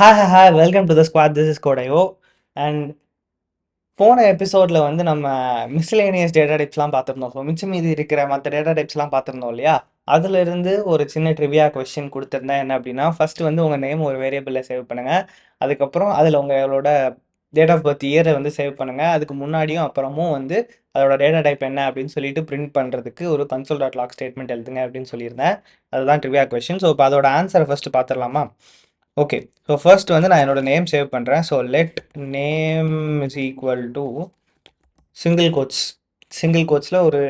Hi, welcome to the squad. This is Kodayo. And போன எபிசோட்ல வந்து நம்ம மிஸ்லேனியஸ் டேட்டா டைப்ஸ்லாம் பார்த்துருந்தோம். ஸோ மிச்சம் மீதி இருக்கிற மற்ற டேட்டா டைப்ஸ்லாம் பார்த்துருந்தோம் இல்லையா? அதுல இருந்து ஒரு சின்ன ட்ரிவியா கொஸ்டின் கொடுத்துருந்தேன். என்ன அப்படின்னா, ஃபர்ஸ்ட் வந்து உங்க நேம் ஒரு வேரியபிள்ல சேவ் பண்ணுங்க. அதுக்கப்புறம் அதுல உங்களோட டேட் ஆஃப் பர்த் இயரை வந்து சேவ் பண்ணுங்க. அதுக்கு முன்னாடியும் அப்புறமும் வந்து அதோட டேட்டா டைப் என்ன அப்படின்னு சொல்லிட்டு பிரிண்ட் பண்றதுக்கு ஒரு console.log ஸ்டேட்மெண்ட் எழுதுங்க அப்படின்னு சொல்லியிருந்தேன். அதுதான் ட்ரிவியா கொஸ்டின். ஸோ இப்போ அதோட ஆன்சரை ஃபர்ஸ்ட் பார்த்துடலாமா? ஓகே. ஸோ ஃபர்ஸ்ட் வந்து நான் என்னோட நேம் சேவ் பண்ணுறேன். So let name is equal to single quotes. Single கோட்ஸில் ஒரு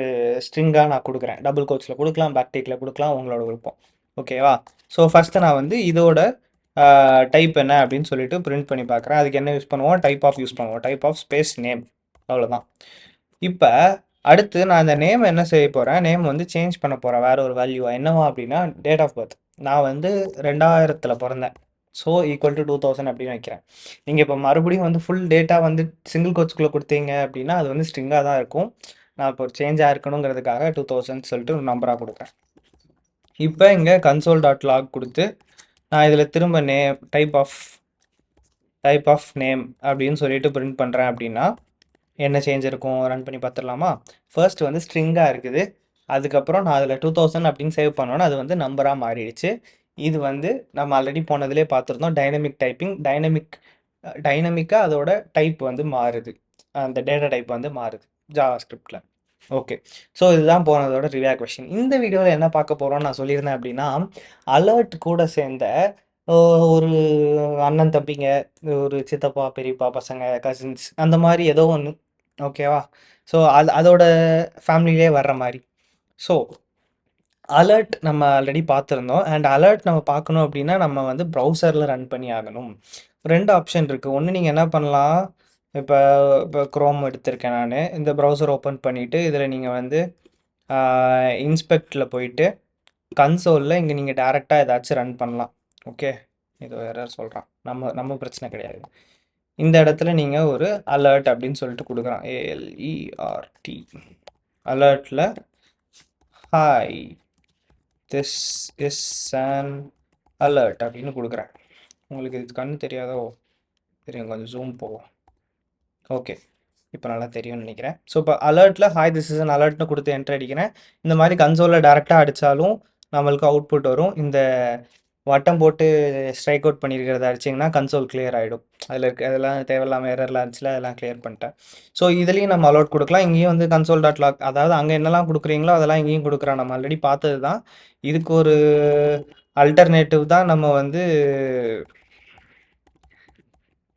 ஸ்ட்ரிங்காக நான் கொடுக்குறேன். டபுள் கோட்ஸில் கொடுக்கலாம், பேக்டிக்கில் கொடுக்கலாம், உங்களோட விருப்பம். ஓகேவா? ஸோ ஃபஸ்ட்டு நான் வந்து இதோட டைப் என்ன அப்படின்னு சொல்லிட்டு பிரிண்ட் பண்ணி பார்க்குறேன். அதுக்கு என்ன யூஸ் பண்ணுவோம்? டைப் ஆஃப் யூஸ் பண்ணுவோம். Type of space name. அவ்வளோதான். இப்போ அடுத்து நான் இந்த நேம் என்ன செய்ய போகிறேன்? நேம் வந்து சேஞ்ச் பண்ண போகிறேன் வேற ஒரு வேல்யூவா. என்னவா அப்படின்னா டேட் ஆஃப் பர்த். நான் வந்து 2000 பிறந்தேன். ஸோ ஈக்குவல் டு 2000 அப்படின்னு வைக்கிறேன். நீங்கள் இப்போ மறுபடியும் வந்து ஃபுல் டேட்டா வந்து சிங்கிள் கோட்ஸ்குள்ளே கொடுத்தீங்க அப்படின்னா அது வந்து ஸ்ட்ரிங்காக தான் இருக்கும். நான் இப்போ ஒரு சேஞ்சாக இருக்கணுங்கிறதுக்காக 2000 சொல்லிட்டு ஒரு நம்பராக கொடுக்குறேன். இப்போ இங்கே console.log கொடுத்து நான் இதில் திரும்ப நேம் டைப் ஆஃப் நேம் அப்படின்னு சொல்லிட்டு பிரிண்ட் பண்ணுறேன் அப்படின்னா என்ன சேஞ்ச் இருக்கும்? ரன் பண்ணி பார்த்துடலாமா? ஃபர்ஸ்ட் வந்து ஸ்ட்ரிங்காக இருக்குது. அதுக்கப்புறம் நான் அதில் 2000 அப்படின்னு சேவ் பண்ணோன்னா அது வந்து நம்பராக மாறிடுச்சு. இது வந்து நம்ம ஆல்ரெடி போனதுலேயே பார்த்துருந்தோம். Dynamic typing. டைனமிக்காக அதோட டைப் வந்து மாறுது. அந்த டேட்டா டைப் வந்து மாறுது ஜாவா ஸ்கிரிப்டில். ஓகே. ஸோ இதுதான் போனதோட ரிவ்யூ கொஸ்டின். இந்த வீடியோவில் என்ன பார்க்க போகிறோம்னு நான் சொல்லியிருந்தேன் அப்படின்னா, அலர்ட் கூட சேர்ந்த ஒரு அண்ணன் தம்பிங்க, ஒரு சித்தப்பா, பெரியப்பா பசங்க, கசின்ஸ் அந்த மாதிரி ஏதோ ஒன்று. ஓகேவா? ஸோ அதோட ஃபேமிலியிலே வர்ற மாதிரி. ஸோ அலர்ட் நம்ம ஆல்ரெடி பார்த்துருந்தோம். அண்ட் அலர்ட் நம்ம பார்க்கணும் அப்படின்னா நம்ம வந்து ப்ரௌசரில் ரன் பண்ணி ஆகணும். 2 ஆப்ஷன் இருக்குது. ஒன்று நீங்கள் என்ன பண்ணலாம், இப்போ இப்போ க்ரோம் எடுத்திருக்கேன் நான். இந்த ப்ரௌசர் ஓப்பன் பண்ணிவிட்டு இதில் நீங்கள் வந்து இன்ஸ்பெக்டில் போயிட்டு கன்சோலில் இங்கே நீங்கள் டேரெக்டாக ஏதாச்சும் ரன் பண்ணலாம். ஓகே, இது வேறு சொல்கிறான். நம்ம பிரச்சனை கிடையாது. இந்த இடத்துல நீங்கள் ஒரு அலர்ட் அப்படின்னு சொல்லிட்டு கொடுக்குறான். ALERT அலர்ட்டில் hi this is an alert அப்படின்னு கொடுக்குறேன். உங்களுக்கு இது கண்ணு தெரியாதோ? தெரியும், கொஞ்சம் ஜூம் போகும். ஓகே, இப்போ நல்லா தெரியும்னு நினைக்கிறேன். ஸோ இப்போ அலர்ட்டில் ஹாய் திஸ் இஸ் அன் அலர்ட்னு கொடுத்து என்ட்ரு அடிக்கிறேன். இந்த மாதிரி கன்சோலில் டேரெக்டாக அடித்தாலும் நம்மளுக்கு அவுட்புட் வரும். இந்த வட்டம் போட்டு ஸ்ட்ரைக் அவுட் பண்ணியிருக்கிறத அடிச்சிங்கன்னா கன்சோல் கிளியர் ஆகிடும். அதில் இருக்க அதெல்லாம் தேவையில்லாமல் எரர்லாம் இருந்துச்சுல, அதெல்லாம் கிளியர் பண்ணிட்டேன். ஸோ இதுலேயும் நம்ம அலர்ட் கொடுக்கலாம். இங்கேயும் வந்து console.log, அதாவது அங்கே என்னெல்லாம் கொடுக்குறீங்களோ அதெல்லாம் இங்கேயும் கொடுக்குறோம். நம்ம ஆல்ரெடி பார்த்தது தான். இதுக்கு ஒரு அல்டர்னேட்டிவ் தான் நம்ம வந்து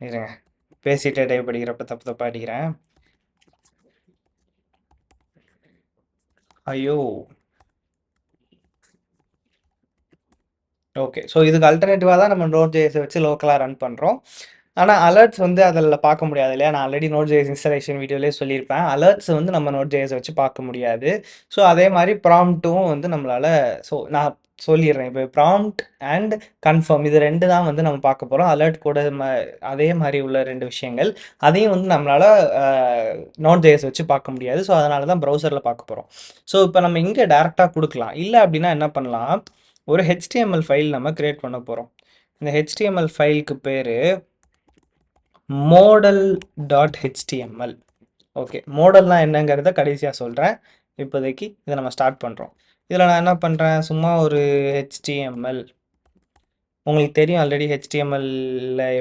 இருங்க பேசிட்டே டைப் படிக்கிறப்ப தப்பாக அடிக்கிறேன். ஐயோ, ஓகே. ஸோ இதுக்கு அல்டர்னேட்டிவாக தான் நம்ம Node.js வச்சு லோக்கலாக ரன் பண்ணுறோம். ஆனால் அலர்ட்ஸ் வந்து அதில் பார்க்க முடியாது இல்லையா? நான் ஆல்ரெடி Node.js இன்ஸ்டாலேஷன் வீடியோலேயே சொல்லியிருப்பேன். அலர்ட்ஸ் வந்து நம்ம Node.js வச்சு பார்க்க முடியாது. ஸோ அதே மாதிரி ப்ராம்ப்ட்டும் வந்து நம்மளால், ஸோ நான் சொல்லிடுறேன். இப்போ ப்ராம்ப்ட் அண்ட் கன்ஃபார்ம் இது 2 தான் வந்து நம்ம பார்க்க போகிறோம். அலர்ட் கூட அதே மாதிரி உள்ள 2 விஷயங்கள். அதையும் வந்து நம்மளால் Node.js வச்சு பார்க்க முடியாது. ஸோ அதனால தான் ப்ரௌசரில் பார்க்க போகிறோம். ஸோ இப்போ நம்ம இங்கே டேரெக்டாக கொடுக்கலாம். இல்லை அப்படின்னா என்ன பண்ணலாம், ஒரு HTML ஃபைல் நம்ம கிரியேட் பண்ண போகிறோம். இந்த HTML ஃபைலுக்கு பேர் model.html. ஓகே, மாடல்னால் என்னங்கிறத கடைசியாக சொல்கிறேன். இப்போதைக்கு இதை நம்ம ஸ்டார்ட் பண்ணுறோம். இதில் நான் என்ன பண்ணுறேன், சும்மா ஒரு HTML. உங்களுக்கு தெரியும் ஆல்ரெடி HTML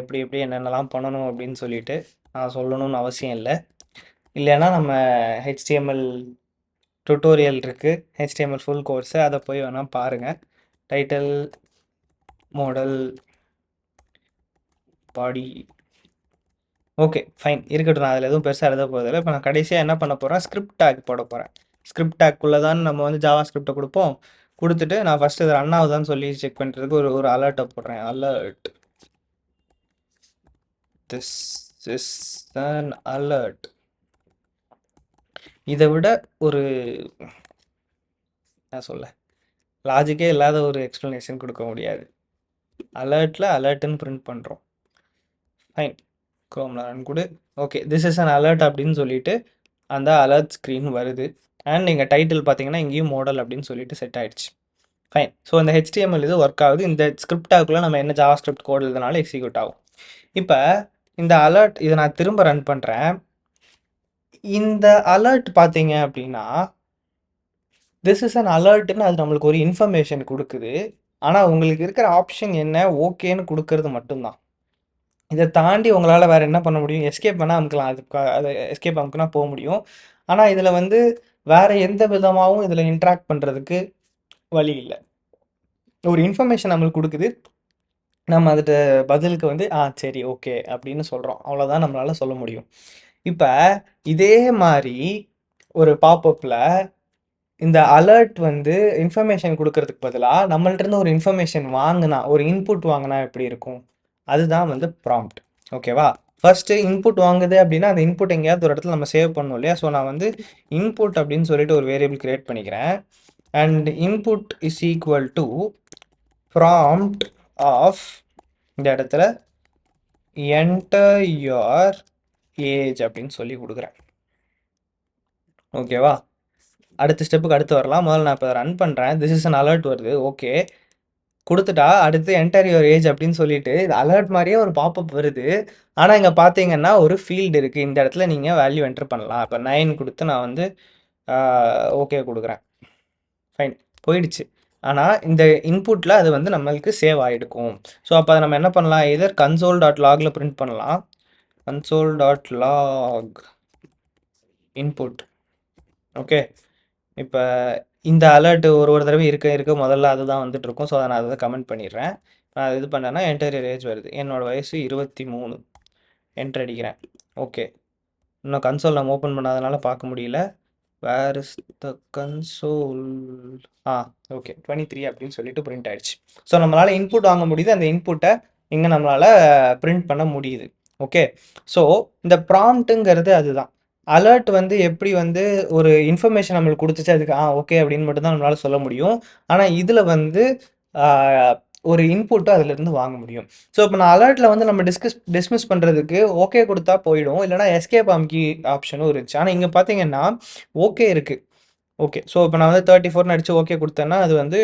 எப்படி எப்படி என்னென்னலாம் பண்ணணும் அப்படின்னு சொல்லிட்டு நான் சொல்லணும்னு அவசியம் இல்லை. இல்லைன்னா நம்ம HTML டுட்டோரியல் இருக்குது, HTML ஃபுல் கோர்ஸு, அதை போய் வேணால் பாருங்கள். டைட்டில் மாடல் பாடி. ஓகே ஃபைன், இருக்கட்டும். நான் அதில் எதுவும் பெருசாக எழுத போகிறதில்ல. இப்போ நான் கடைசியாக என்ன பண்ண போகிறேன், ஸ்கிரிப்ட் டேக் போட போகிறேன். ஸ்கிரிப்ட் டேக்குள்ளே தான் நம்ம வந்து ஜாவா ஸ்கிரிப்டை கொடுப்போம். கொடுத்துட்டு நான் ஃபஸ்ட்டு இது ரன் ஆகுதான்னு சொல்லி செக் பண்ணுறதுக்கு ஒரு அலர்ட்டை போடுறேன். Alert this is an alert. இதை விட ஒரு என்ன சொல்ல, லாஜிக்கே இல்லாத ஒரு எக்ஸ்ப்ளனேஷன் கொடுக்க முடியாது. அலர்ட்டில் அலர்ட்டுன்னு பிரிண்ட் பண்ணுறோம். ஃபைன், க்ரோமில் ரன் கொடு. Okay, this is an alert அப்படின்னு சொல்லிட்டு அந்த அலர்ட் ஸ்க்ரீன் வருது. அண்ட் நீங்கள் டைட்டில் பார்த்தீங்கன்னா இங்கேயும் மாடல் அப்படின்னு சொல்லிட்டு செட் ஆயிடுச்சு. ஃபைன். ஸோ இந்த ஹெச்டிஎம்எல் இது ஒர்க் ஆகுது. இந்த ஸ்கிரிப்ட் டாக்குள்ளே நம்ம என்ன ஜாவா ஸ்கிரிப்ட் கோட் எழுதினாலும் எக்ஸிக்யூட் ஆகும். இப்போ இந்த அலர்ட் இதை நான் திரும்ப ரன் பண்ணுறேன். இந்த அலர்ட் பார்த்தீங்க அப்படின்னா திஸ் இஸ் அன் அலர்ட்னு அது நம்மளுக்கு ஒரு இன்ஃபர்மேஷன் கொடுக்குது. ஆனால் உங்களுக்கு இருக்கிற ஆப்ஷன் என்ன, ஓகேன்னு கொடுக்கறது மட்டும்தான். இதை தாண்டி உங்களால் வேறு என்ன பண்ண முடியும், எஸ்கேப் பண்ணால் அமுக்கலாம். அது எஸ்கேப் அமுக்குனா போக முடியும். ஆனால் இதில் வந்து வேறு எந்த விதமாகவும் இதில் இன்ட்ராக்ட் பண்ணுறதுக்கு வழி இல்லை. ஒரு இன்ஃபர்மேஷன் நம்மளுக்கு கொடுக்குது, நம்ம அதுக்கு பதிலுக்கு வந்து சரி ஓகே அப்படின்னு சொல்கிறோம். அவ்வளோதான் நம்மளால் சொல்ல முடியும். இப்போ இதே மாதிரி ஒரு பாப்அப்பில் இந்த அலர்ட் வந்து இன்ஃபர்மேஷன் கொடுக்கறதுக்கு பதிலாக நம்மள்ட்ட ஒரு இன்ஃபர்மேஷன் வாங்கினா, ஒரு இன்புட் வாங்கினா எப்படி இருக்கும், அதுதான் வந்து ப்ராம்ப்ட். ஓகேவா? ஃபர்ஸ்ட்டு இன்புட் வாங்குது அப்படின்னா அந்த இன்புட் எங்கேயாவது ஒரு இடத்துல நம்ம சேவ் பண்ணணும் இல்லையா? ஸோ நான் வந்து இன்புட் அப்படின்னு சொல்லிட்டு ஒரு வேரியபிள் கிரியேட் பண்ணிக்கிறேன். And input is equal to prompt of இந்த இடத்துல என்டர் யுவர் ஏஜ் அப்படின்னு சொல்லி கொடுக்குறேன். ஓகேவா? அடுத்த ஸ்டெப்புக்கு அடுத்து வரலாம். முதல்ல நான் இப்போ ரன் பண்ணுறேன். திஸ் இஸ் அன் அலர்ட் வருது. ஓகே கொடுத்துட்டா அடுத்து என்டர் யுவர் ஏஜ் அப்படின்னு சொல்லிட்டு இது அலர்ட் மாதிரியே ஒரு பாப்அப் வருது. ஆனால் இங்கே பார்த்தீங்கன்னா ஒரு ஃபீல்டு இருக்குது. இந்த இடத்துல நீங்கள் வேல்யூ என்டர் பண்ணலாம். இப்போ 9 கொடுத்து நான் வந்து ஓகே கொடுக்குறேன். ஃபைன், போயிடுச்சு. ஆனால் இந்த இன்புட்டில் அது வந்து நம்மளுக்கு சேவ் ஆகிடுக்கும். ஸோ அப்போ அதை நம்ம என்ன பண்ணலாம், எதர் console.logல பிரிண்ட் பண்ணலாம். console.log input. ஓகே, இப்போ இந்த அலர்ட் ஒரு தடவை இருக்க முதல்ல அதுதான் வந்துட்டு இருக்கும். ஸோ அதை நான் அதை கமெண்ட் பண்ணிடுறேன். நான் இது பண்ணேன்னா என்டர் ஏஜ் வருது. என்னோட வயசு 23. என்டர் அடிக்கிறேன். ஓகே, இன்னும் கன்சோல் நம்ம ஓப்பன் பண்ணாதனால பார்க்க முடியல. Where is the console? Okay 23 அப்படின்னு சொல்லிட்டு பிரிண்ட் ஆயிடுச்சு. ஸோ நம்மளால் இன்புட் வாங்க முடியுது. அந்த இன்புட்டை இங்கே நம்மளால் பிரிண்ட் பண்ண முடியுது. ஓகே, ஸோ இந்த ப்ராம்ப்ட்டுங்கிறது அதுதான். அலர்ட் வந்து எப்படி வந்து ஒரு இன்ஃபர்மேஷன் நம்மளுக்கு கொடுத்துச்சு, அதுக்கு ஓகே அப்படின்னு மட்டும்தான் நம்மளால் சொல்ல முடியும். ஆனால் இதில் வந்து ஒரு இன்புட்டை அதிலிருந்து வாங்க முடியும். ஸோ இப்போ நான் அலர்ட்டில் வந்து நம்ம டிஸ்மிஸ் பண்ணுறதுக்கு ஓகே கொடுத்தா போயிடும், இல்லைனா எஸ்கேப் அமுக்கி ஆப்ஷனும் இருந்துச்சு. ஆனால் இங்கே பார்த்தீங்கன்னா ஓகே இருக்குது. ஓகே, ஸோ இப்போ நான் வந்து 34ன்னு அடித்து ஓகே கொடுத்தேன்னா அது வந்து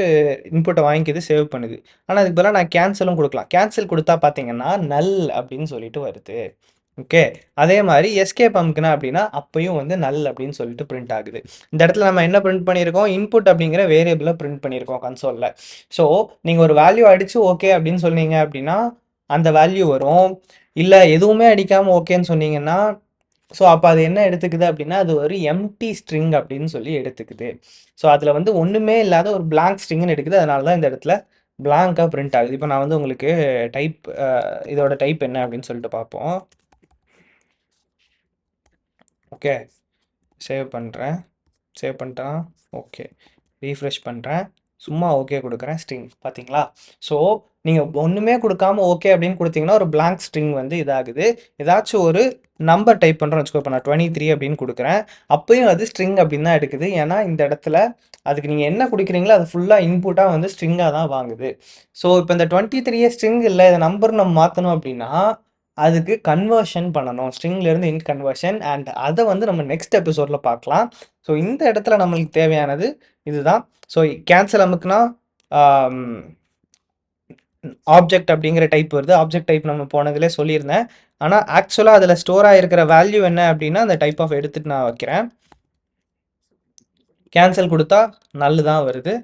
இன்புட்டை வாங்கிக்கிது, சேவ் பண்ணுது. ஆனால் அதுக்கு பதிலாக நான் கேன்சலும் கொடுக்கலாம். கேன்சல் கொடுத்தா பார்த்தீங்கன்னா நல் அப்படின்னு சொல்லிட்டு வருது. ஓகே, அதே மாதிரி எஸ்கேப் அமுக்குனா அப்படின்னா அப்பயும் வந்து நல் அப்படின்னு சொல்லிட்டு பிரிண்ட் ஆகுது. இந்த இடத்துல நம்ம என்ன பிரிண்ட் பண்ணியிருக்கோம், இன்புட் அப்படிங்கிற வேரியபிளை பிரிண்ட் பண்ணியிருக்கோம் கன்சோலில். ஸோ நீங்கள் ஒரு வேல்யூ அடித்து ஓகே அப்படின்னு சொன்னீங்க அப்படின்னா அந்த வேல்யூ வரும். இல்லை எதுவுமே அடிக்காமல் ஓகேன்னு சொன்னீங்கன்னா ஸோ அப்போ அது என்ன எடுத்துக்குது அப்படின்னா அது ஒரு எம்டி ஸ்ட்ரிங் அப்படின்னு சொல்லி எடுத்துக்குது. ஸோ அதில் வந்து ஒன்றுமே இல்லாத ஒரு பிளாங்க் ஸ்ட்ரிங்னு எடுக்குது. அதனால தான் இந்த இடத்துல பிளாங்காக பிரிண்ட் ஆகுது. இப்போ நான் வந்து உங்களுக்கு டைப் இதோட டைப் என்ன அப்படின்னு சொல்லிட்டு பார்ப்போம். ஓகே, சேவ் பண்ணுறேன். சேவ் பண்ணிட்டேன். ஓகே, ரீஃப்ரெஷ் பண்ணுறேன். சும்மா ஓகே கொடுக்குறேன். ஸ்ட்ரிங் பார்த்தீங்களா? ஸோ நீங்கள் ஒன்றுமே கொடுக்காம ஓகே அப்படின்னு கொடுத்தீங்கன்னா ஒரு பிளாங்க் ஸ்ட்ரிங் வந்து இதாகுது. ஏதாச்சும் ஒரு நம்பர் டைப் பண்ணுறோன்னு வச்சுக்கோ. இப்போ நான் 23 அப்படின்னு கொடுக்குறேன். அப்பயும் அது ஸ்ட்ரிங் அப்படின்னு தான் எடுக்குது. ஏன்னா இந்த இடத்துல அதுக்கு நீங்கள் என்ன கொடுக்குறீங்களோ அது ஃபுல்லாக இன்புட்டாக வந்து ஸ்ட்ரிங்காக தான் வாங்குது. ஸோ இப்போ இந்த 23 ஸ்ட்ரிங் இல்லை, இதை நம்பர் நம்ம மாற்றணும் அப்படின்னா அதுக்கு கன்வர்ஷன் பண்ணணும். ஸ்ட்ரிங்லேருந்து இன்ட் கன்வர்ஷன். அண்ட் அதை வந்து நம்ம நெக்ஸ்ட் எபிசோடில் பார்க்கலாம். ஸோ இந்த இடத்துல நம்மளுக்கு தேவையானது இதுதான். ஸோ கேன்சல் அமுக்குனா ஆப்ஜெக்ட் அப்படிங்கிற டைப் வருது. ஆப்ஜெக்ட் டைப் நம்ம போனதுலேயே சொல்லியிருந்தேன். ஆனால் ஆக்சுவலாக அதில் ஸ்டோர் ஆகிருக்கிற வேல்யூ என்ன அப்படின்னா அந்த டைப் ஆஃப் எடுத்துகிட்டு நான் வைக்கிறேன். கேன்சல் கொடுத்தா நல்லு தான் வருது.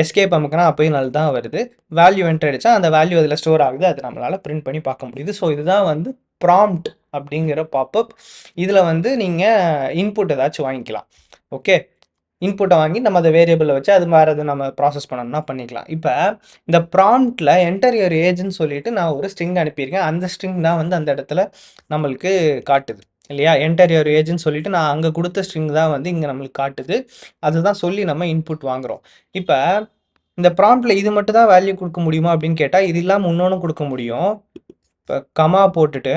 எஸ்கேப் அமுக்குனா அப்பயும் நல் தான் வருது. வேல்யூ என்டர் அடித்தா அந்த வேல்யூ அதில் ஸ்டோர் ஆகுது. அது நம்மளால் பிரிண்ட் பண்ணி பார்க்க முடியுது. ஸோ இதுதான் வந்து ப்ராம்ப்ட் அப்படிங்கிற பாப்அப். இதில் வந்து நீங்கள் இன்புட் ஏதாச்சும் வாங்கிக்கலாம். ஓகே, இன்புட்டை வாங்கி நம்ம அதை வேரியபிளில் வச்சு அது வேறு எது நம்ம ப்ராசஸ் பண்ணணும்னா பண்ணிக்கலாம். இப்போ இந்த ப்ராம்ப்டில் என்டர் யுவர் ஏஜ்னு சொல்லிட்டு நான் ஒரு ஸ்ட்ரிங் அனுப்பியிருக்கேன். அந்த ஸ்ட்ரிங் தான் வந்து அந்த இடத்துல நம்மளுக்கு காட்டுது இல்லையா? என்டர் யுவர் ஏஜ்னு சொல்லிட்டு நான் அங்கே கொடுத்த ஸ்ட்ரிங் தான் வந்து இங்கே நம்மளுக்கு காட்டுது. அதுதான் சொல்லி நம்ம இன்புட் வாங்குகிறோம். இப்போ இந்த ப்ராம்ப்டில் இது மட்டும் தான் வேல்யூ கொடுக்க முடியுமா அப்படின்னு கேட்டால் இது இல்லாமல் இன்னொன்று கொடுக்க முடியும். இப்போ கமா போட்டுட்டு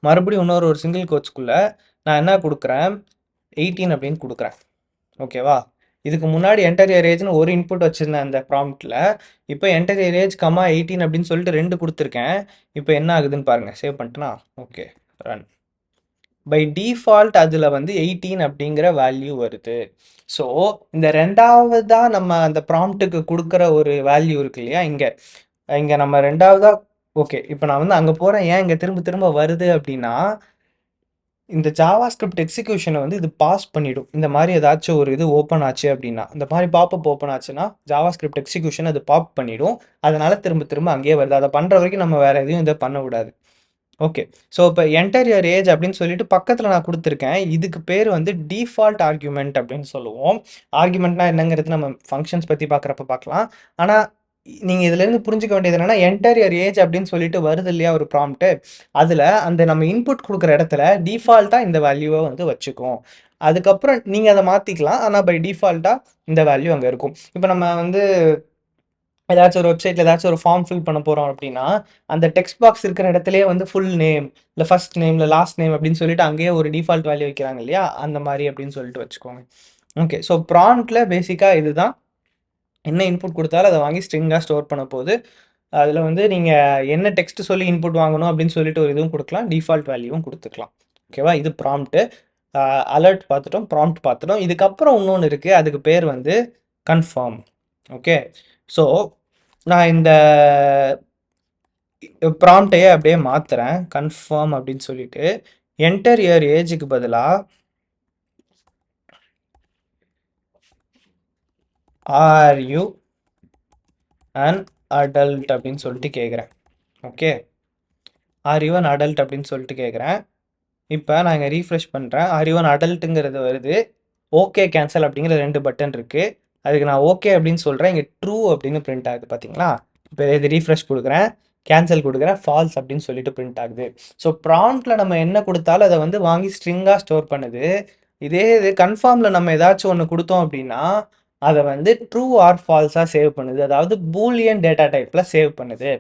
மறுபடியும் இன்னொரு ஒரு சிங்கிள் கோட்ஸ்குள்ளே நான் என்ன கொடுக்குறேன், 18 அப்படின்னு கொடுக்குறேன். ஓகேவா? இதுக்கு முன்னாடி என்டர் யுவர் ஏஜ்னு ஒரு இன்புட் வச்சுருந்தேன் அந்த ப்ராம்ப்டில். இப்போ என்டர் யுவர் ஏஜ் கமா 18 அப்படின்னு சொல்லிட்டு 2 கொடுத்துருக்கேன். இப்போ என்ன ஆகுதுன்னு பாருங்கள். சேவ் பண்ணிட்டேனா? Okay, run. பை டிஃபால்ட் அதில் வந்து 18 அப்படிங்கிற வேல்யூ வருது. ஸோ இந்த ரெண்டாவதா நம்ம அந்த ப்ராம்ப்ட்டுக்கு கொடுக்குற ஒரு வேல்யூ இருக்கு இல்லையா, இங்கே இங்கே நம்ம ரெண்டாவதா ஓகே. இப்போ நான் வந்து அங்கே போகிறேன், ஏன் இங்கே திரும்ப திரும்ப வருது அப்படின்னா, இந்த ஜாவா ஸ்கிரிப்ட் எக்ஸிக்யூஷனை வந்து இது பாஸ் பண்ணிடும். இந்த மாதிரி ஏதாச்சும் ஒரு இது ஓப்பன் ஆச்சு அப்படின்னா, இந்த மாதிரி பாப்பப் ஓப்பன் ஆச்சுன்னா ஜாவா ஸ்கிரிப்ட் எக்ஸிக்யூஷன் அது பாப் பண்ணிடும். அதனால திரும்ப திரும்ப அங்கேயே வருது. அதை பண்ணுற வரைக்கும் நம்ம வேற எதையும் இதை பண்ண விடாது. ஓகே. ஸோ இப்போ என்டர் யுவர் ஏஜ் அப்படின்னு சொல்லிட்டு பக்கத்தில் நான் கொடுத்துருக்கேன். இதுக்கு பேர் வந்து டிஃபால்ட் ஆர்குமெண்ட் அப்படின்னு சொல்லுவோம். ஆர்குமெண்ட்னா என்னங்கிறது நம்ம ஃபங்க்ஷன்ஸ் பற்றி பார்க்குறப்ப பார்க்கலாம். ஆனால் நீங்கள் இதுலேருந்து புரிஞ்சுக்க வேண்டியது என்னன்னா, என்டர் யுவர் ஏஜ் அப்படின்னு சொல்லிட்டு வருது இல்லையா ஒரு ப்ராம்ப்ட்டு, அதில் அந்த நம்ம இன்புட் கொடுக்குற இடத்துல டிஃபால்ட்டாக இந்த வேல்யூவை வந்து வச்சுக்கும். அதுக்கப்புறம் நீங்கள் அதை மாற்றிக்கலாம். ஆனால் பை டிஃபால்ட்டாக இந்த வேல்யூ அங்கே இருக்கும். இப்போ நம்ம வந்து ஏதாச்சும் ஒரு வெப்சைட்டில் ஏதாச்சும் ஒரு ஃபார்ம் ஃபில் பண்ண போகிறோம் அப்படின்னா, அந்த டெக்ஸ்ட் பாக்ஸ் இருக்கிற இடத்துலயே வந்து ஃபுல் நேம், இல்லை ஃபர்ஸ்ட் நேம், இல்லை லாஸ்ட் நேம் அப்படின்னு சொல்லிட்டு அங்கேயே ஒரு டிஃபால்ட் வேல்யூ வைக்கிறாங்க இல்லையா, அந்த மாதிரி அப்படின்னு சொல்லிட்டு வச்சுக்கோங்க. ஓகே. ஸோ ப்ராம்ப்டில் பேசிக்காக இதுதான். என்ன இன்புட் கொடுத்தாலும் அதை வாங்கி ஸ்ட்ரிங்காக ஸ்டோர் பண்ண போகுது. அதில் வந்து நீங்கள் என்ன டெக்ஸ்ட் சொல்லி இன்புட் வாங்கணும் அப்படின்னு சொல்லிட்டு ஒரு இதுவும் கொடுக்கலாம், டிஃபால்ட் வேல்யூவும் கொடுத்துக்கலாம். ஓகேவா? இது ப்ராம்ப்ட்டு. அலர்ட் பார்த்துட்டோம், ப்ராம்ப்ட் பார்த்துட்டோம். இதுக்கப்புறம் இன்னொன்று இருக்குது, அதுக்கு பேர் வந்து கன்ஃபார்ம். ஓகே. ஸோ நான் இந்த ப்ராம்ப்டையே அப்படியே மாத்துறேன், கன்ஃபார்ம் அப்படின்னு சொல்லிட்டு என்டர் யுவர் ஏஜுக்கு பதிலாக ஆர் யூ அன் அடல்ட் அப்படின்னு சொல்லிட்டு கேட்குறேன். Okay. Are you an adult அப்படின்னு சொல்லிட்டு கேட்குறேன். இப்போ நான் இங்கே ரீஃப்ரெஷ் பண்ணுறேன். ஆர் யூ அன் அடல்ட்டுங்கிறது வருது. ஓகே கேன்சல் அப்படிங்கிற 2 பட்டன் இருக்குது. அதுக்கு நான் ஓகே அப்படின்னு சொல்கிறேன். இங்கே ட்ரூ அப்படின்னு பிரிண்ட் ஆகுது பார்த்தீங்களா? இப்போ இது ரீஃப்ரெஷ் கொடுக்குறேன், கேன்சல் கொடுக்குறேன், ஃபால்ஸ் அப்படின்னு சொல்லிட்டு பிரிண்ட் ஆகுது. ஸோ ப்ராம்ப்டில் நம்ம என்ன கொடுத்தாலும் அதை வந்து வாங்கி ஸ்ட்ரிங்காக ஸ்டோர் பண்ணுது. இதே இது கன்ஃபார்மில் நம்ம ஏதாச்சும் ஒன்று கொடுத்தோம் அப்படின்னா அதை வந்து ட்ரூ ஆர் ஃபால்ஸாக சேவ் பண்ணுது. அதாவது பூலியன் டேட்டா டைப்பில் சேவ் பண்ணுது.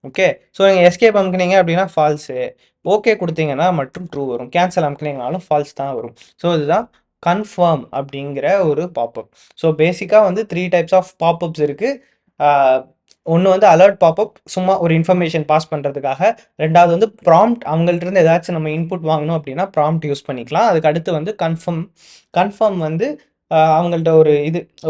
ஓகே. ஸோ நீங்கள் எஸ்கேப் அமுக்குனீங்க அப்படின்னா ஃபால்ஸு, ஓகே கொடுத்தீங்கன்னா மட்டும் ட்ரூ வரும், கேன்சல் அமுக்குனீங்கனாலும் ஃபால்ஸ் தான் வரும். ஸோ இதுதான் கன்ஃபார்ம் அப்படிங்கிற ஒரு பாப்அப். ஸோ பேசிக்காக வந்து 3 டைப்ஸ் ஆஃப் பாப்அப்ஸ் இருக்குது. ஒன்று வந்து அலர்ட் பாப்அப், சும்மா ஒரு இன்ஃபர்மேஷன் பாஸ் பண்ணுறதுக்காக. ரெண்டாவது வந்து ப்ராம்ப்ட், அவங்கள்ட்ட ஏதாச்சும் நம்ம இன்புட் வாங்கணும் அப்படின்னா ப்ராம்ப்ட் யூஸ் பண்ணிக்கலாம். அதுக்கு அடுத்து வந்து கன்ஃபார்ம். கன்ஃபார்ம் வந்து அவங்கள்ட்ட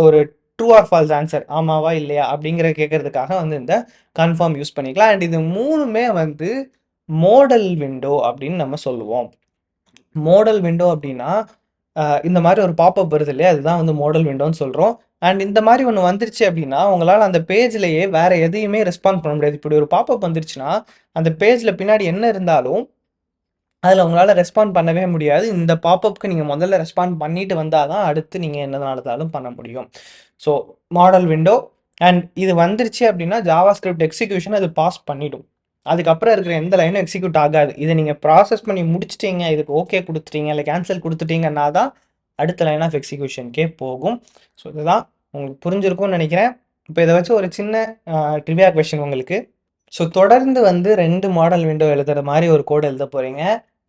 ஒரு ட்ரூ ஆர் ஃபால்ஸ் ஆன்சர், ஆமாவா இல்லையா அப்படிங்கிற கேட்கறதுக்காக வந்து இந்த கன்ஃபார்ம் யூஸ் பண்ணிக்கலாம். அண்ட் இது மூணுமே வந்து மோடல் விண்டோ அப்படின்னு நம்ம சொல்லுவோம். மோடல் விண்டோ அப்படின்னா இந்த மாதிரி ஒரு பாப்அப் வருது இல்லையா, அதுதான் வந்து மோடல் விண்டோன்னு சொல்கிறோம். அண்ட் இந்த மாதிரி ஒன்று வந்துருச்சு அப்படின்னா உங்களால் அந்த பேஜ்லேயே வேற எதையுமே ரெஸ்பாண்ட் பண்ண முடியாது. இப்படி ஒரு பாப்அப் வந்துருச்சுன்னா அந்த பேஜில் பின்னாடி என்ன இருந்தாலும் அதில் உங்களால் ரெஸ்பாண்ட் பண்ணவே முடியாது. இந்த பாப்அப்க்கு நீங்கள் முதல்ல ரெஸ்பாண்ட் பண்ணிட்டு வந்தால் தான் அடுத்து நீங்கள் என்ன நடந்தாலும் பண்ண முடியும். So model window. அண்ட் இது வந்துருச்சு அப்படின்னா ஜாவா ஸ்கிரிப்ட் எக்ஸிக்யூஷன் அது பாஸ் பண்ணிடும். அதுக்கப்புறம் இருக்கிற எந்த லைனும் எக்ஸிக்யூட் ஆகாது. இதை நீங்கள் ப்ராசஸ் பண்ணி முடிச்சிட்டீங்க, இதுக்கு ஓகே கொடுத்துட்டீங்க, இல்லை கேன்சல் கொடுத்துட்டீங்கன்னா தான் அடுத்த லைன் ஆஃப் எக்ஸிக்யூஷனுக்கே போகும். ஸோ இதுதான் உங்களுக்கு புரிஞ்சிருக்கும்னு நினைக்கிறேன். இப்போ இதை வச்சு ஒரு சின்ன ட்ரிவியா கொஸ்டின் உங்களுக்கு. ஸோ தொடர்ந்து வந்து 2 மாடல் விண்டோ எழுதுகிற மாதிரி ஒரு கோட் எழுத போகிறீங்க.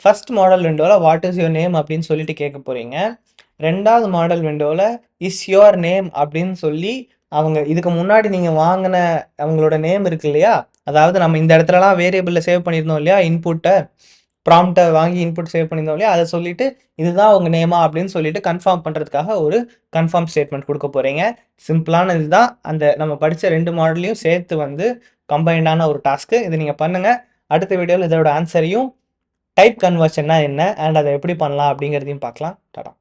ஃபர்ஸ்ட் மாடல் விண்டோவில் வாட் இஸ் யுவர் நேம் அப்படின்னு சொல்லிட்டு கேட்க போகிறீங்க. ரெண்டாவது மாடல் விண்டோவில் இஸ் யுவர் நேம் அப்படின்னு சொல்லி அவங்க இதுக்கு முன்னாடி நீங்கள் வாங்கின அவங்களோட நேம் இருக்கு இல்லையா, அதாவது நம்ம இந்த இடத்துலலாம் வேரியபிளில் சேவ் பண்ணியிருந்தோம் இல்லையா, இன்புட்டை ப்ராம்ப்டை வாங்கி இன்புட் சேவ் பண்ணியிருந்தோம் இல்லையா, அதை சொல்லிட்டு இதுதான் உங்கள் நேமா அப்படின்னு சொல்லிட்டு கன்ஃபார்ம் பண்ணுறதுக்காக ஒரு கன்ஃபார்ம் ஸ்டேட்மெண்ட் கொடுக்க போகிறீங்க. சிம்பிளான இதுதான். அந்த நம்ம படித்த 2 மாடலையும் சேர்த்து வந்து கம்பைண்டான ஒரு டாஸ்க்கு. இது நீங்கள் பண்ணுங்கள். அடுத்த வீடியோவில் இதோட ஆன்சரையும் டைப் கன்வர்ஷன்னா என்ன அண்ட் அதை எப்படி பண்ணலாம் அப்படிங்கிறதையும் பார்க்கலாம். டாடா.